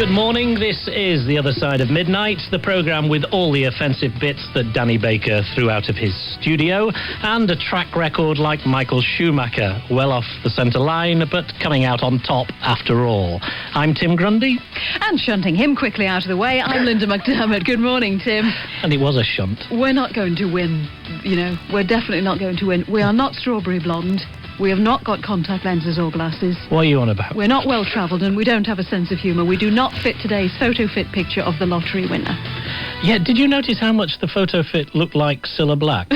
Good morning, this is The Other Side of Midnight, the programme with all the offensive bits that Danny Baker threw out of his studio, and a track record like Michael Schumacher, well off the centre line, but coming out on top after all. I'm Tim Grundy. And shunting him quickly out of the way, I'm Linda McDermott. Good morning, Tim. And it was a shunt. We're not going to win, we're definitely not going to win. We are not strawberry blonde. We have not got contact lenses or glasses. What are you on about? We're not well-travelled and we don't have a sense of humour. We do not fit today's photo fit picture of the lottery winner. Yeah, did you notice how much the photo fit looked like Cilla Black?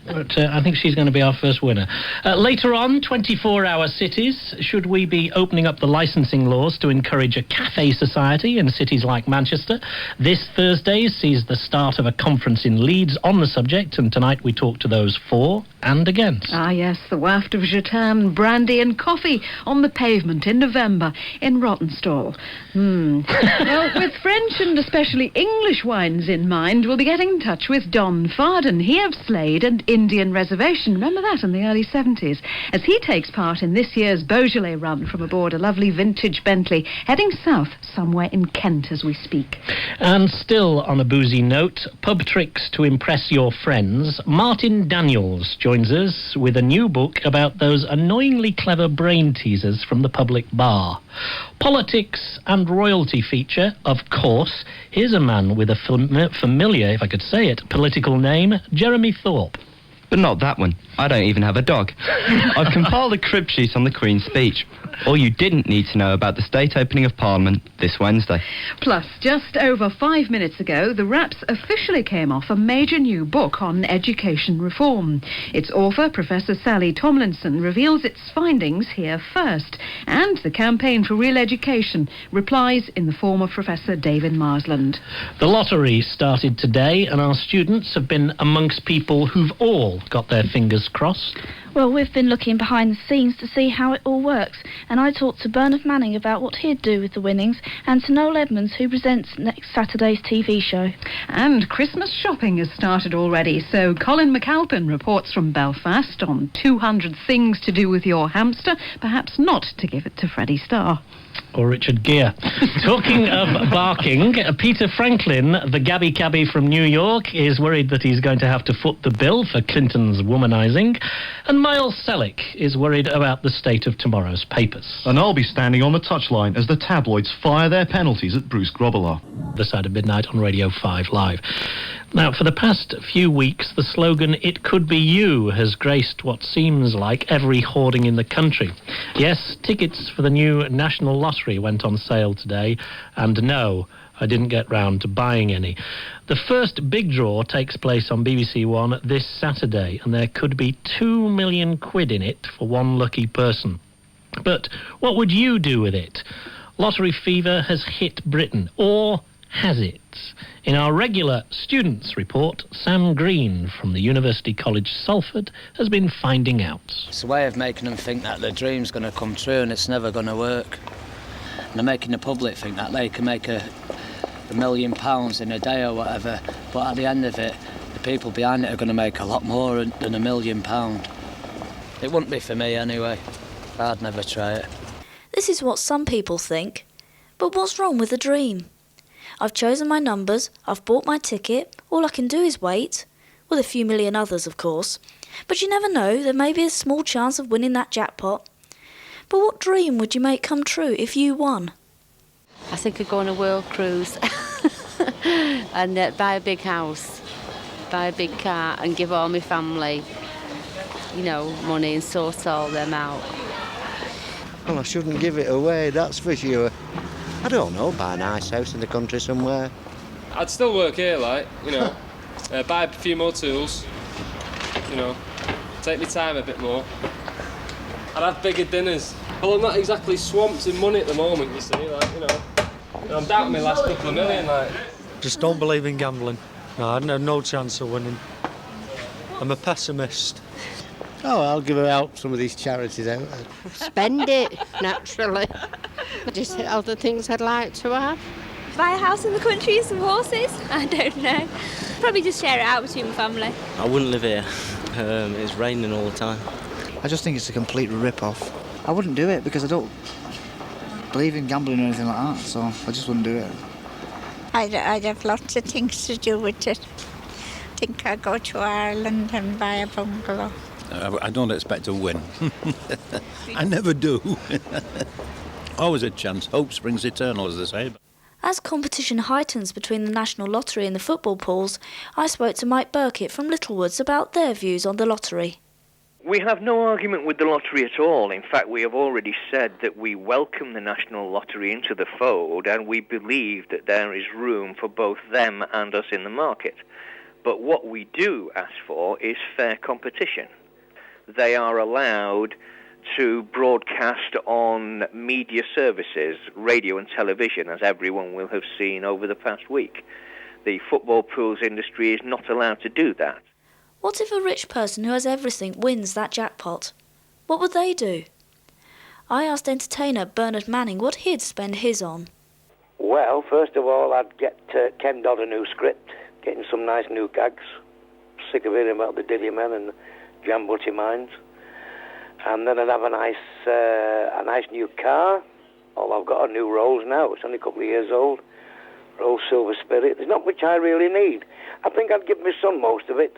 But I think she's going to be our first winner. Later on, 24-hour cities. Should we be opening up the licensing laws to encourage a cafe society in cities like Manchester? This Thursday sees the start of a conference in Leeds on the subject, and tonight we talk to those for and against. Ah, yes, the waft of Jatam, brandy and coffee on the pavement in November in Rawtenstall. Well, with French and especially English wines in mind, we'll be getting in touch with Don Farden, he of Slade and Indian Reservation. Remember that in the early 70s? As he takes part in this year's Beaujolais run from aboard a lovely vintage Bentley, heading south somewhere in Kent as we speak. And still on a boozy note, pub tricks to impress your friends, Martin Daniels joins us with a new book about those annoyingly clever brain teasers from the public bar. Politics and royalty feature, of course. Here's a man with a familiar, if I could say it, political name, Jeremy Thorpe. But not that one. I don't even have a dog. I've compiled a crib sheet on the Queen's speech. All you didn't need to know about the state opening of Parliament this Wednesday. Plus, just over 5 minutes ago, the Raps officially came off a major new book on education reform. Its author, Professor Sally Tomlinson, reveals its findings here first. And the Campaign for Real Education replies in the form of Professor David Marsland. The lottery started today, and our students have been amongst people who've all got their fingers crossed. Well, we've been looking behind the scenes to see how it all works, and I talked to Bernard Manning about what he'd do with the winnings, and to Noel Edmonds, who presents next Saturday's TV show. And Christmas shopping has started already, so Colin McAlpin reports from Belfast on 200 things to do with your hamster, perhaps not to give it to Freddie Starr. Or Richard Gere. Talking of barking, Peter Franklin, the Gabby Cabby from New York, is worried that he's going to have to foot the bill for Clinton's womanizing. And Miles Selleck is worried about the state of tomorrow's papers. And I'll be standing on the touchline as the tabloids fire their penalties at Bruce Grobbelaar. The Side of Midnight on Radio 5 Live. Now, for the past few weeks, the slogan, "It could be you," has graced what seems like every hoarding in the country. Yes, tickets for the new National Lottery went on sale today, and no, I didn't get round to buying any. The first big draw takes place on BBC One this Saturday, and there could be £2 million in it for one lucky person. But what would you do with it? Lottery fever has hit Britain, or has it? In our regular Students' Report, Sam Green from the University College Salford has been finding out. It's a way of making them think that their dream's going to come true and it's never going to work. And they're making the public think that they can make £1 million in a day or whatever, but at the end of it, the people behind it are going to make a lot more than £1 million. It wouldn't be for me anyway. I'd never try it. This is what some people think. But what's wrong with a dream? I've chosen my numbers, I've bought my ticket, all I can do is wait. With a few million others, of course. But you never know, there may be a small chance of winning that jackpot. But what dream would you make come true if you won? I think I'd go on a world cruise and buy a big house, buy a big car and give all my family, money and sort all them out. Well, I shouldn't give it away, that's for sure. I don't know, buy a nice house in the country somewhere. I'd still work here, buy a few more tools, take my time a bit more. I'd have bigger dinners. Well, I'm not exactly swamped in money at the moment, you see, I'm doubting my last couple of million, Just don't believe in gambling. No, I'd have no chance of winning. I'm a pessimist. Oh, I'll give out some of these charities out. Spend it, naturally. Just other things I'd like to have. Buy a house in the country, some horses? I don't know. Probably just share it out between my family. I wouldn't live here. It's raining all the time. I just think it's a complete rip-off. I wouldn't do it because I don't believe in gambling or anything like that, so I just wouldn't do it. I'd have lots of things to do with it. I think I'd go to Ireland and buy a bungalow. I don't expect to win. I never do. Always a chance. Hope springs eternal, as they say. As competition heightens between the National Lottery and the football pools, I spoke to Mike Burkitt from Littlewoods about their views on the lottery. We have no argument with the lottery at all. In fact, we have already said that we welcome the National Lottery into the fold, and we believe that there is room for both them and us in the market. But what we do ask for is fair competition. They are allowed to broadcast on media services, radio and television, as everyone will have seen over the past week. The football pools industry is not allowed to do that. What if a rich person who has everything wins that jackpot? What would they do? I asked entertainer Bernard Manning what he'd spend his on. Well, first of all, I'd get Ken Dodd a new script, getting some nice new gags. Sick of hearing about the Dilly Men and Jambutty Mines. And then I'd have a nice new car. I've got a new Rolls now. It's only a couple of years old. Rolls Silver Spirit. There's not much I really need. I think I'd give my son most of it.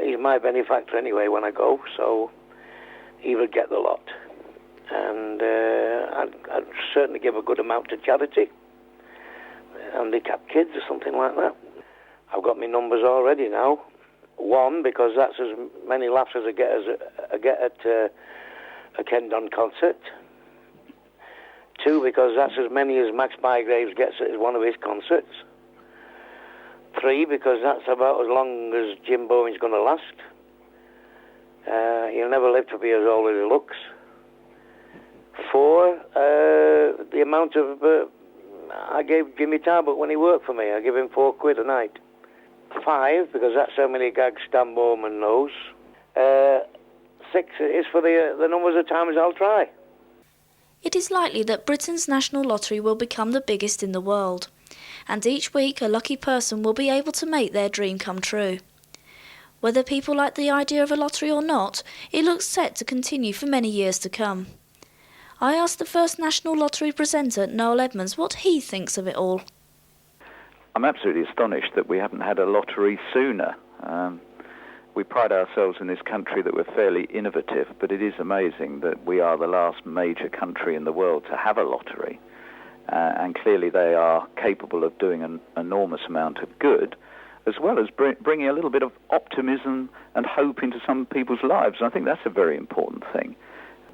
He's my benefactor anyway when I go, so he would get the lot. And I'd certainly give a good amount to charity. Handicapped kids or something like that. I've got my numbers already now. 1, because that's as many laughs as I get at a Ken Don concert. 2, because that's as many as Max Bygraves gets at one of his concerts. 3, because that's about as long as Jim Bowen's going to last. He'll never live to be as old as he looks. 4, the amount of... I gave Jimmy Talbot when he worked for me. I give him £4 a night. 5, because that's how many gags Stan Bowman knows. 6 is for the numbers of times I'll try. It is likely that Britain's National Lottery will become the biggest in the world, and each week a lucky person will be able to make their dream come true. Whether people like the idea of a lottery or not, it looks set to continue for many years to come. I asked the first National Lottery presenter, Noel Edmonds, what he thinks of it all. I'm absolutely astonished that we haven't had a lottery sooner. We pride ourselves in this country that we're fairly innovative, but it is amazing that we are the last major country in the world to have a lottery. And clearly they are capable of doing an enormous amount of good, as well as bringing a little bit of optimism and hope into some people's lives. And I think that's a very important thing.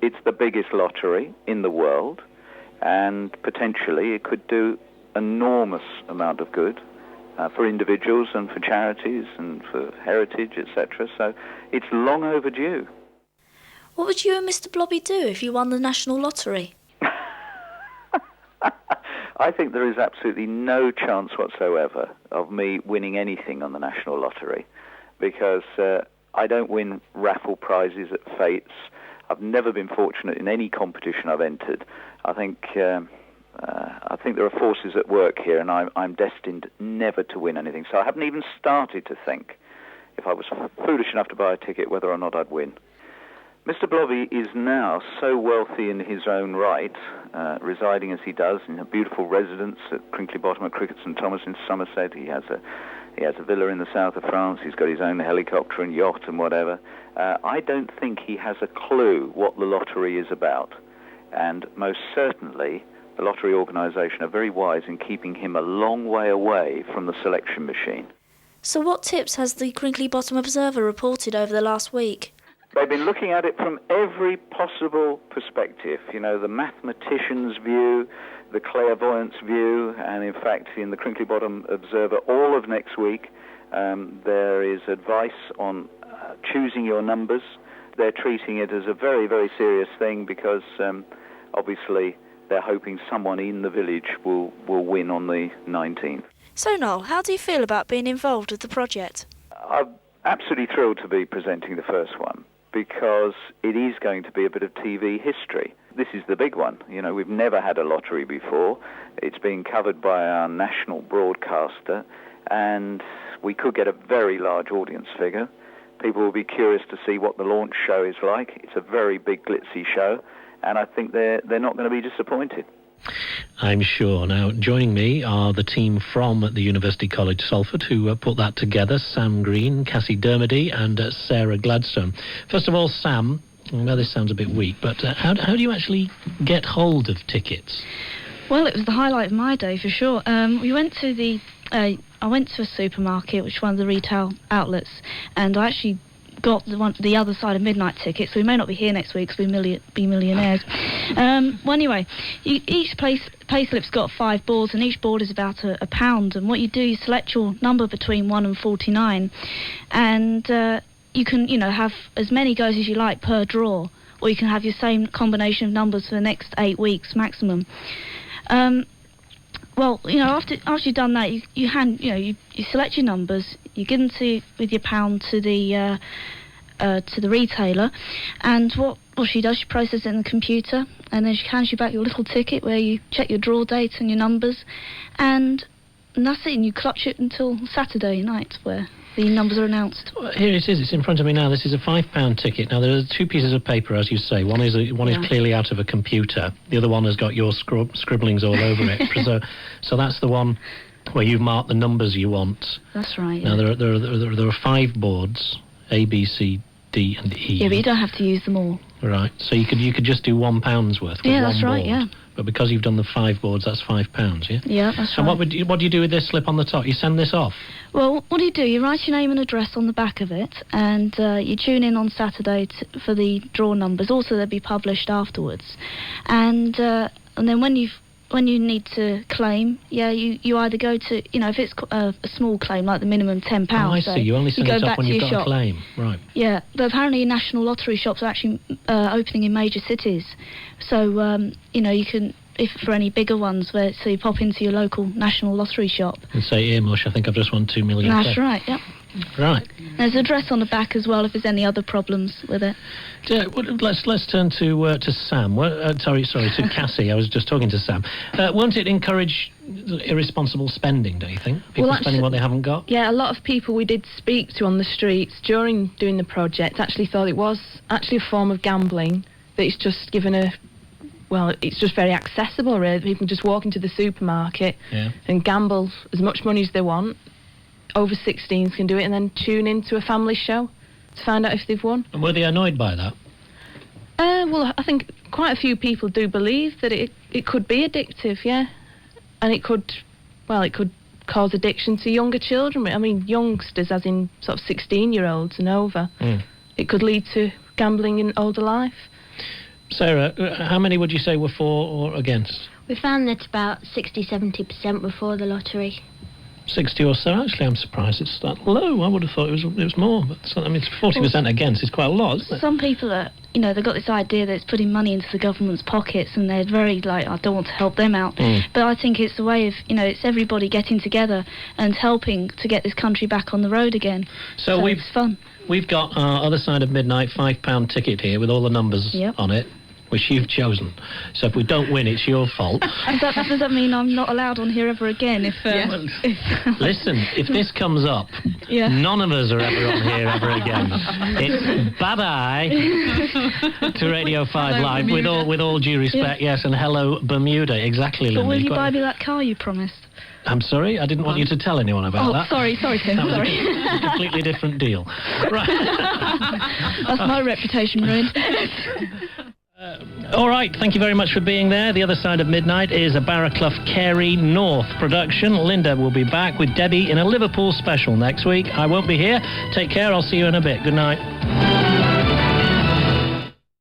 It's the biggest lottery in the world, and potentially it could do enormous amount of good for individuals and for charities and for heritage, etc. So it's long overdue. What would you and Mr. Blobby do if you won the National Lottery? I think there is absolutely no chance whatsoever of me winning anything on the National Lottery, because I don't win raffle prizes at fates. I've never been fortunate in any competition I've entered. I think there are forces at work here, and I'm destined never to win anything. So I haven't even started to think, if I was foolish enough to buy a ticket, whether or not I'd win. Mr. Blobby is now so wealthy in his own right, residing as he does in a beautiful residence at Crinkley Bottom at Cricket St Thomas in Somerset. He has a villa in the south of France. He's got his own helicopter and yacht and whatever. I don't think he has a clue what the lottery is about. And most certainly, the lottery organisation are very wise in keeping him a long way away from the selection machine. So what tips has the Crinkley Bottom Observer reported over the last week? They've been looking at it from every possible perspective. You know, the mathematician's view, the clairvoyant's view, and in fact, in the Crinkley Bottom Observer, all of next week, there is advice on choosing your numbers. They're treating it as a very, very serious thing because, obviously, they're hoping someone in the village will win on the 19th. So, Noel, how do you feel about being involved with the project? I'm absolutely thrilled to be presenting the first one, because it is going to be a bit of TV history. This is the big one. You know, we've never had a lottery before. It's being covered by our national broadcaster, and we could get a very large audience figure. People will be curious to see what the launch show is like. It's a very big, glitzy show, and I think they're not going to be disappointed. I'm sure. Now, joining me are the team from the University College Salford who put that together, Sam Green, Kassy Dermody and Sarah Gladstone. First of all, Sam, I know this sounds a bit weak, but how do you actually get hold of tickets? Well, it was the highlight of my day for sure. We went to I went to a supermarket, which is one of the retail outlets, and I actually got the other side of midnight tickets, so we may not be here next week because we'll be millionaires. Well, anyway, each payslip's got 5 boards, and each board is about £1. And what you do, you select your number between 1 and 49, and you can, have as many goes as you like per draw, or you can have your same combination of numbers for the next 8 weeks maximum. Well, after you've done that, you select your numbers, you give them with your pound to the retailer, and what she does, she processes it in the computer, and then she hands you back your little ticket where you check your draw date and your numbers, and that's it. And you clutch it until Saturday night, where the numbers are announced. Well, here it is. It's in front of me now. This is a £5 ticket. Now, there are 2 pieces of paper, as you say. One is clearly out of a computer. The other one has got your scribblings all over it. So that's the one where you've marked the numbers you want. That's right. Now, there are 5 boards, A, B, C, D and E. Yeah, but you don't have to use them all. Right. So you could just do £1 worth. Yeah, that's right. Yeah. But because you've done the 5 boards, that's £5. Yeah. Yeah, that's right. And what do you do with this slip on the top? You send this off. Well, what do? You write your name and address on the back of it, and you tune in on Saturday for the draw numbers. Also, they'll be published afterwards, and then when you need to claim, you either go to, if it's a small claim like the minimum £10. Oh, I see. You only send it off when you've got shop. A claim, right? Yeah, but apparently national lottery shops are actually opening in major cities, so you can. If for any bigger ones, so you pop into your local national lottery shop and say, "Here, Mush, I think I've just won 2 million." That's right. Yep. Right. There's an address on the back as well if there's any other problems with it. Yeah, let's turn to Sam. Sorry, to Kassy. I was just talking to Sam. Won't it encourage irresponsible spending? Do you think people spending what they haven't got? Yeah, a lot of people we did speak to on the streets during doing the project actually thought it was actually a form of gambling. That it's just given it's just very accessible, really. People just walk into the supermarket and gamble as much money as they want. Over 16s can do it, and then tune into a family show to find out if they've won. And were they annoyed by that? Well, I think quite a few people do believe that it could be addictive, yeah. And it could cause addiction to younger children. I mean, youngsters, as in sort of 16-year-olds and over. It could lead to gambling in older life. Sarah, how many would you say were for or against? We found that about 60-70% were for the lottery. 60 or so? Actually, I'm surprised it's that low. I would have thought it was more. But it's 40% against. It's quite a lot, isn't it? Some people are, they've got this idea that it's putting money into the government's pockets, and they're very I don't want to help them out. But I think it's a way of, it's everybody getting together and helping to get this country back on the road again. So it's fun. We've got our Other Side of Midnight £5 ticket here with all the numbers on it, which you've chosen. So if we don't win, it's your fault. Does that mean I'm not allowed on here ever again? Listen, if this comes up, none of us are ever on here ever again. It's bye-bye to Radio 5 Live, Bermuda. with all due respect, yes, and hello, Bermuda, exactly, Linda. But will you buy me that car you promised? I'm sorry, I didn't want you to tell anyone about that. Sorry, Tim, that sorry. Was a completely different deal. Right. That's my reputation ruined. All right, thank you very much for being there. The Other Side of Midnight is a Barraclough Carey North production. Linda will be back with Debbie in a Liverpool special next week. I won't be here. Take care, I'll see you in a bit. Good night.